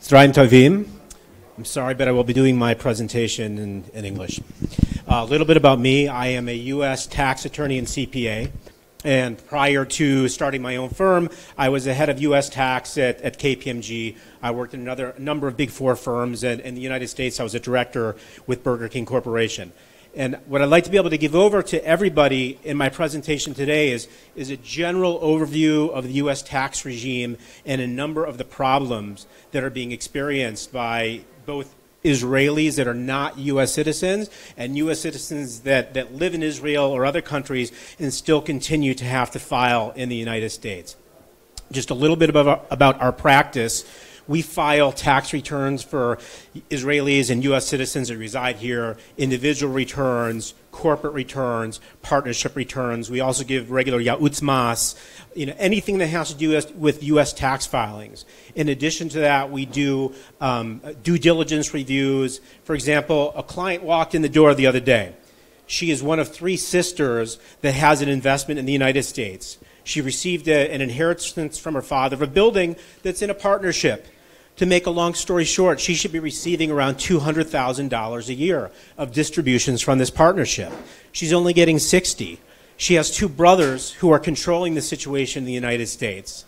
Zdraim Tovim. I'm sorry, but I will be doing my presentation in English. A little bit about me. I am a U.S. tax attorney and CPA. And prior to starting my own firm, I was the head of U.S. tax at KPMG. I worked in a number of big four firms. And in the United States, I was a director with Burger King Corporation. And what I'd like to be able to give over to everybody in my presentation today is a general overview of the U.S. tax regime and a number of the problems that are being experienced by both Israelis that are not U.S. citizens and U.S. citizens that live in Israel or other countries and still continue to have to file in the United States. Just a little bit about our practice. We file tax returns for Israelis and U.S. citizens that reside here, individual returns, corporate returns, partnership returns. We also give regular yautz mas, anything that has to do with U.S. tax filings. In addition to that, we do due diligence reviews. For example, a client walked in the door the other day. She is one of three sisters that has an investment in the United States. She received an inheritance from her father of a building that's in a partnership. To make a long story short, she should be receiving around $200,000 a year of distributions from this partnership. She's only getting $60,000. She has two brothers who are controlling the situation in the United States.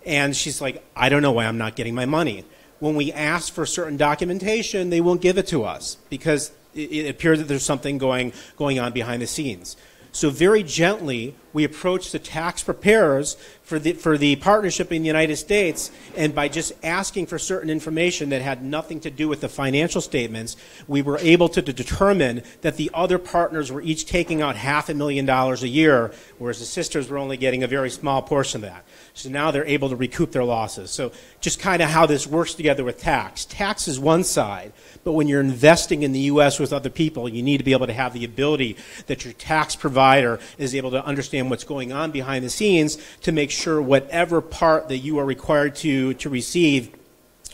And she's like, I don't know why I'm not getting my money. When we ask for certain documentation, they won't give it to us because it appears that there's something going on behind the scenes. So very gently, we approach the tax preparers for the partnership in the United States, and by just asking for certain information that had nothing to do with the financial statements, we were able to determine that the other partners were each taking out $500,000 a year, whereas the sisters were only getting a very small portion of that. So now they're able to recoup their losses. So just kind of how this works together with tax. Tax is one side, but when you're investing in the U.S. with other people, you need to be able to have the ability that your tax provider is able to understand what's going on behind the scenes to make sure whatever part that you are required to receive,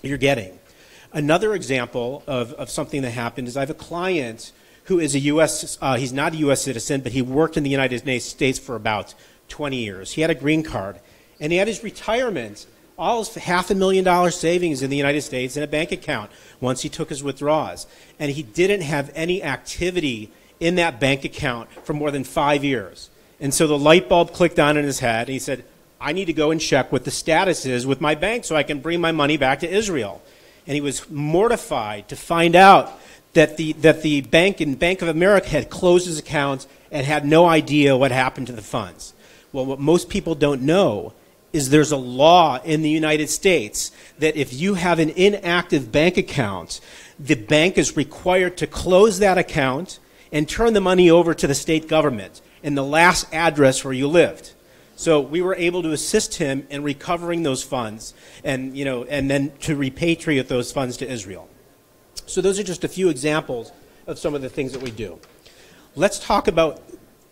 you're getting. Another example of something that happened is I have a client who is a U.S., he's not a U.S. citizen, but he worked in the United States for about 20 years. He had a green card, and he had his retirement, all his $500,000 savings in the United States in a bank account once he took his withdrawals. And he didn't have any activity in that bank account for more than 5 years. And so the light bulb clicked on in his head, and he said, I need to go and check what the status is with my bank so I can bring my money back to Israel. And he was mortified to find out that the bank in Bank of America had closed his accounts and had no idea what happened to the funds. Well, what most people don't know is there's a law in the United States that if you have an inactive bank account, the bank is required to close that account and turn the money over to the state government in the last address where you lived. So we were able to assist him in recovering those funds and then to repatriate those funds to Israel. So those are just a few examples of some of the things that we do. Let's talk about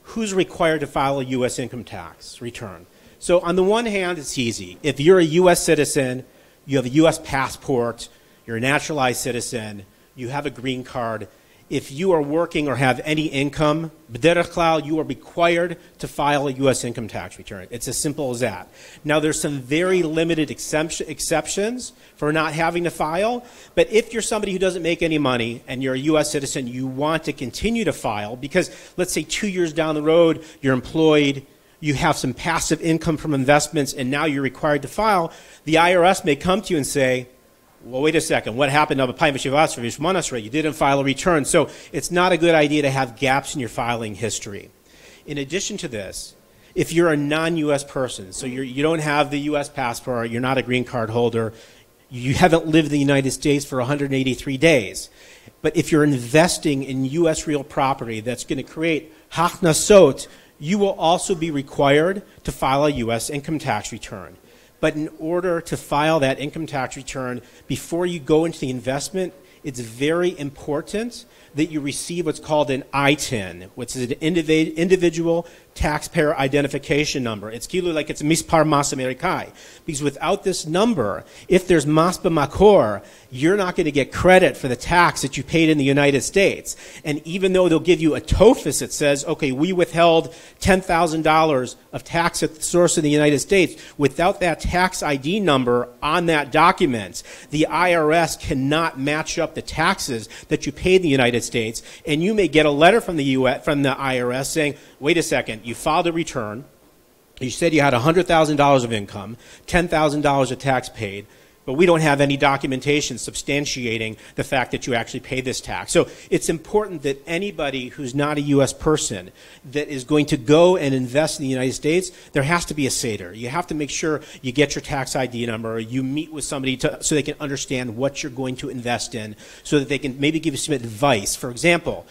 who's required to file a U.S. income tax return. So on the one hand, it's easy. If you're a U.S. citizen, you have a U.S. passport, you're a naturalized citizen, you have a green card, if you are working or have any income, b'derech klal, you are required to file a U.S. income tax return. It's as simple as that. Now, there's some very limited exceptions for not having to file, but if you're somebody who doesn't make any money and you're a U.S. citizen, you want to continue to file because, let's say 2 years down the road, you're employed, you have some passive income from investments, and now you're required to file, the IRS may come to you and say, well, wait a second, what happened? You didn't file a return. So it's not a good idea to have gaps in your filing history. In addition to this, if you're a non-U.S. person, so you don't have the U.S. passport, you're not a green card holder, you haven't lived in the United States for 183 days, but if you're investing in U.S. real property that's going to create haknasot, you will also be required to file a U.S. income tax return. But in order to file that income tax return before you go into the investment, it's very important that you receive what's called an ITIN, which is an individual taxpayer identification number. It's כאילו like it's mispar mas Amerikai. Because without this number, if there's mas b'makor, you're not going to get credit for the tax that you paid in the United States. And even though they'll give you a TOFIS that says, okay, we withheld $10,000 of tax at the source in the United States, without that tax ID number on that document, the IRS cannot match up the taxes that you paid in the United States. And you may get a letter from the IRS saying, wait a second, you filed a return, you said you had $100,000 of income, $10,000 of tax paid, but we don't have any documentation substantiating the fact that you actually paid this tax. So it's important that anybody who's not a U.S. person that is going to go and invest in the United States, there has to be a seder. You have to make sure you get your tax ID number, you meet with somebody so they can understand what you're going to invest in, so that they can maybe give you some advice. For example,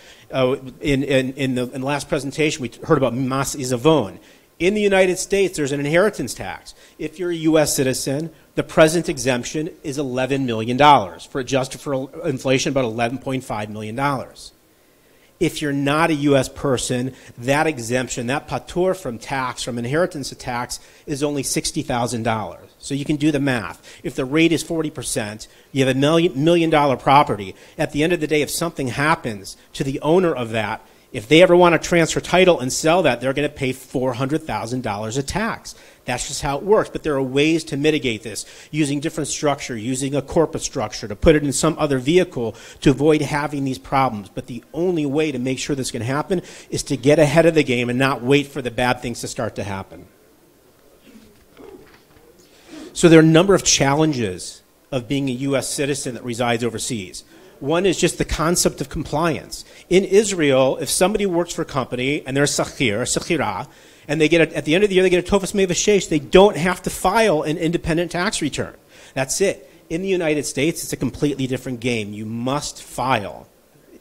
in the last presentation, we heard about mas izavon. In the United States, there's an inheritance tax. If you're a U.S. citizen, the present exemption is $11 million. For adjusted for inflation, about $11.5 million. If you're not a U.S. person, that exemption, that patur from tax, from inheritance tax, is only $60,000. So you can do the math. If the rate is 40%, you have $1 million property. At the end of the day, if something happens to the owner of that, if they ever want to transfer title and sell that, they're going to pay $400,000 of tax. That's just how it works. But there are ways to mitigate this, using different structure, using a corporate structure, to put it in some other vehicle to avoid having these problems. But the only way to make sure this can happen is to get ahead of the game and not wait for the bad things to start to happen. So there are a number of challenges of being a U.S. citizen that resides overseas. One is just the concept of compliance. In Israel, if somebody works for a company and they're a sakhira, and they get at the end of the year they get a tofas mevashesh, they don't have to file an independent tax return. That's it. In the United States, it's a completely different game. You must file.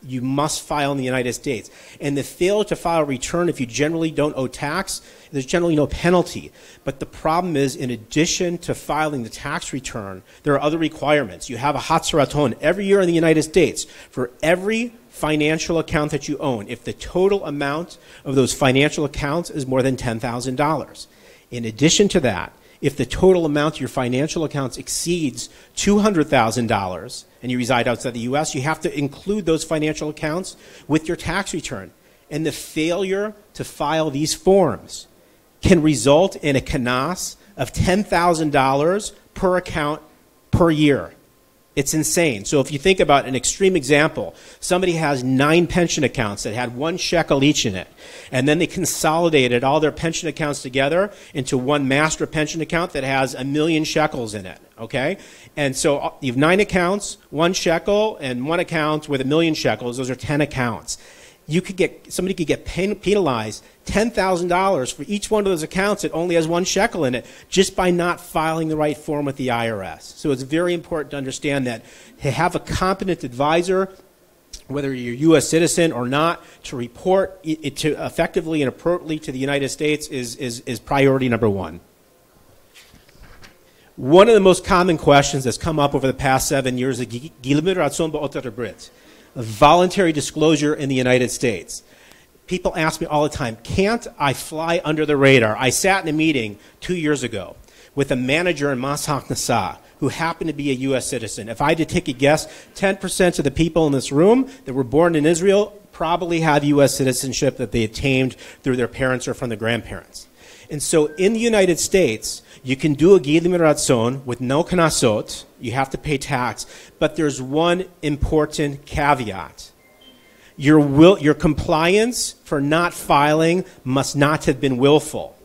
You must file in the United States. And the failure to file a return, if you generally don't owe tax, there's generally no penalty. But the problem is, in addition to filing the tax return, there are other requirements. You have a hatzaraton every year in the United States for every financial account that you own, if the total amount of those financial accounts is more than $10,000. In addition to that, if the total amount of your financial accounts exceeds $200,000 and you reside outside the U.S., you have to include those financial accounts with your tax return. And the failure to file these forms can result in a KPMG of $10,000 per account per year. It's insane. So if you think about an extreme example, somebody has 9 pension accounts that had 1 shekel each in it, and then they consolidated all their pension accounts together into one master pension account that has 1 million shekels in it, okay? And so you have 9 accounts, 1 shekel, and 1 account with 1 million shekels. Those are 10 accounts. Somebody could get penalized $10,000 for each one of those accounts that only has 1 shekel in it, just by not filing the right form with the IRS. So it's very important to understand that to have a competent advisor, whether you're a U.S. citizen or not, to report it to effectively and appropriately to the United States is priority number 1. One of the most common questions that's come up over the past 7 years is voluntary disclosure in the United States. People ask me all the time, can't I fly under the radar? I sat in a meeting 2 years ago with a manager in Mas Haknasa who happened to be a U.S. citizen. If I had to take a guess, 10% of the people in this room that were born in Israel probably have U.S. citizenship that they attained through their parents or from their grandparents. And so in the United States, you can do a gilim ratzon with no knasot. You have to pay tax. But there's one important caveat. Your compliance for not filing must not have been willful.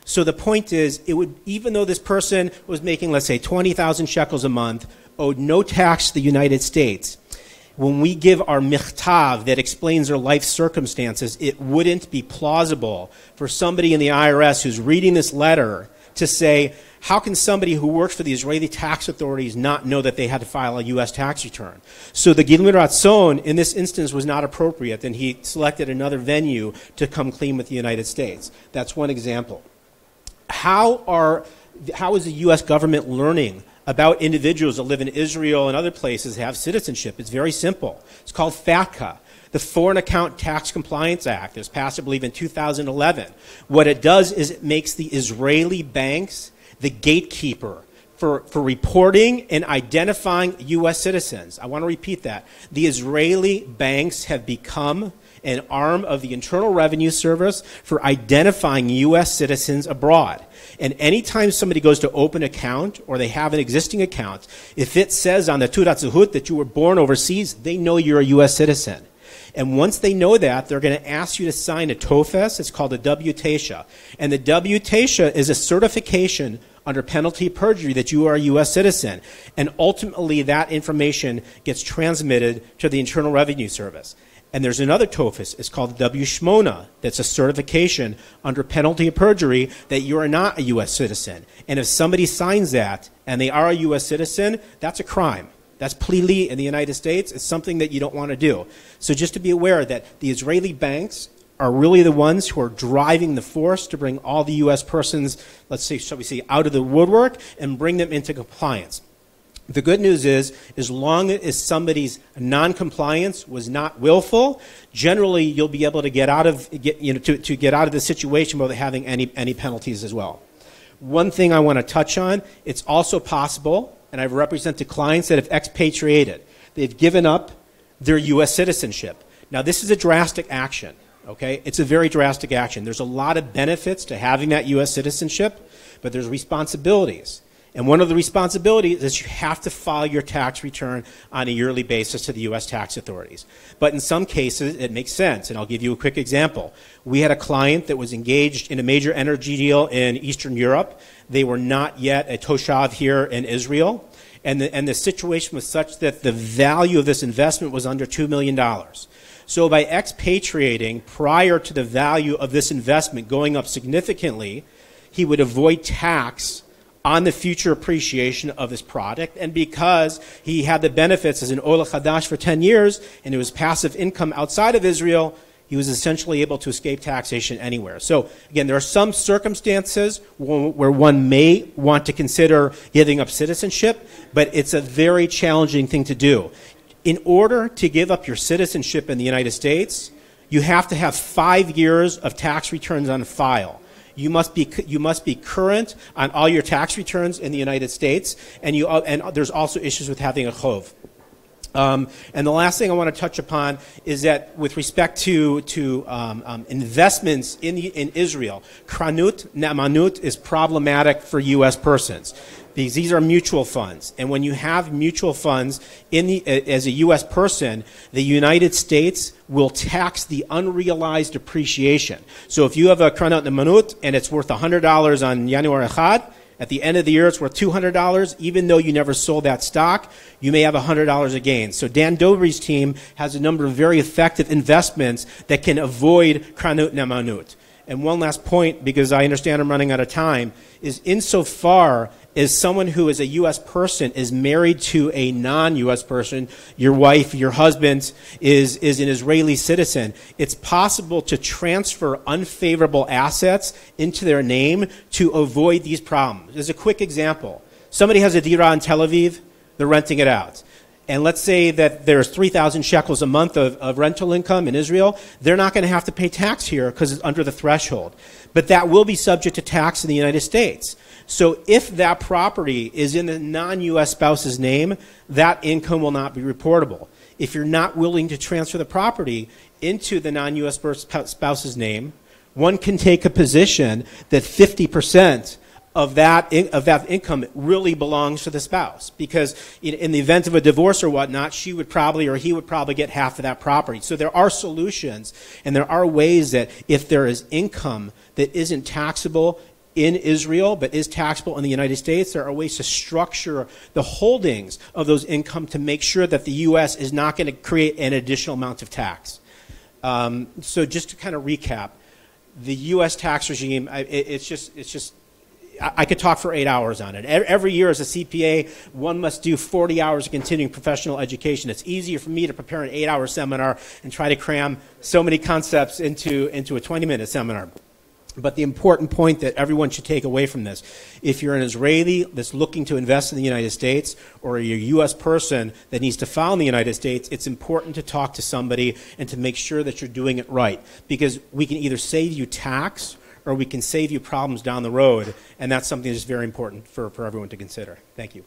So the point is, even though this person was making, let's say, 20,000 shekels a month, owed no tax to the United States, when we give our michtav that explains their life circumstances, it wouldn't be plausible for somebody in the IRS who's reading this letter to say, how can somebody who works for the Israeli tax authorities not know that they had to file a U.S. tax return? So the Gilum Ratzon in this instance was not appropriate, and he selected another venue to come clean with the United States. That's one example. How is the U.S. government learning about individuals that live in Israel and other places that have citizenship? It's very simple. It's called FATCA. the Foreign Account Tax Compliance Act that was passed, I believe, in 2011. What it does is it makes the Israeli banks the gatekeeper for reporting and identifying U.S. citizens. I want to repeat that. The Israeli banks have become an arm of the Internal Revenue Service for identifying U.S. citizens abroad. And anytime somebody goes to open an account or they have an existing account, if it says on the Teudat Zehut that you were born overseas, they know you're a U.S. citizen. And once they know that, they're going to ask you to sign a TOFES. It's called a W-Tesha. And the W-Tesha is a certification under penalty of perjury that you are a U.S. citizen. And ultimately, that information gets transmitted to the Internal Revenue Service. And there's another TOFES. It's called the W-Shmona. That's a certification under penalty of perjury that you are not a U.S. citizen. And if somebody signs that and they are a U.S. citizen, that's a crime. That's plili in the United States. It's something that you don't want to do. So just to be aware that the Israeli banks are really the ones who are driving the force to bring all the U.S. persons, let's say, shall we say, out of the woodwork and bring them into compliance. The good news is, as long as somebody's non-compliance was not willful, generally you'll be able to get out of the situation without having any penalties as well. One thing I want to touch on, it's also possible, and I've represented clients that have expatriated. They've given up their U.S. citizenship. Now, this is a drastic action, okay? It's a very drastic action. There's a lot of benefits to having that U.S. citizenship, but there's responsibilities. And one of the responsibilities is you have to file your tax return on a yearly basis to the U.S. tax authorities. But in some cases, it makes sense, and I'll give you a quick example. We had a client that was engaged in a major energy deal in Eastern Europe. They were not yet a toshav here in Israel, and the situation was such that the value of this investment was under $2 million. So by expatriating prior to the value of this investment going up significantly, he would avoid tax on the future appreciation of this product. And because he had the benefits as an Ola Chadash for 10 years and it was passive income outside of Israel, he was essentially able to escape taxation anywhere. So again, there are some circumstances where one may want to consider giving up citizenship, but it's a very challenging thing to do. In order to give up your citizenship in the United States, you have to have 5 years of tax returns on file. You must be current on all your tax returns in the United States, and there's also issues with having a chov. And the last thing I want to touch upon is that with respect to investments in Israel, kranut ne'amanut is problematic for U.S. persons. Because these are mutual funds, and when you have mutual funds as a U.S. person, the United States will tax the unrealized appreciation. So if you have a kranut ne'amanut and it's worth $100 on January 1, at the end of the year it's worth $200, even though you never sold that stock, you may have $100 of gain. So Dan Dobry's team has a number of very effective investments that can avoid kranut ne'amanut. And one last point, because I understand I'm running out of time, is insofar as someone who is a U.S. person is married to a non-U.S. person, your wife, your husband is an Israeli citizen, it's possible to transfer unfavorable assets into their name to avoid these problems. As a quick example, somebody has a dira in Tel Aviv, they're renting it out. And let's say that there's 3,000 shekels a month of rental income in Israel. They're not going to have to pay tax here because it's under the threshold. But that will be subject to tax in the United States. So if that property is in the non-U.S. spouse's name, that income will not be reportable. If you're not willing to transfer the property into the non-U.S. spouse's name, one can take a position that 50% of that income really belongs to the spouse, because in the event of a divorce or whatnot, she would probably or he would probably get half of that property. So there are solutions, and there are ways that if there is income that isn't taxable in Israel but is taxable in the United States, there are ways to structure the holdings of those income to make sure that the U.S. is not going to create an additional amount of tax. So just to kind of recap, the U.S. tax regime, it's just I could talk for 8 hours on it. Every year as a CPA, one must do 40 hours of continuing professional education. It's easier for me to prepare an 8-hour seminar and try to cram so many concepts into a 20-minute seminar. But the important point that everyone should take away from this, if you're an Israeli that's looking to invest in the United States, or you're a U.S. person that needs to file in the United States, it's important to talk to somebody and to make sure that you're doing it right. Because we can either save you tax or we can save you problems down the road, and that's something that's very important for everyone to consider. Thank you.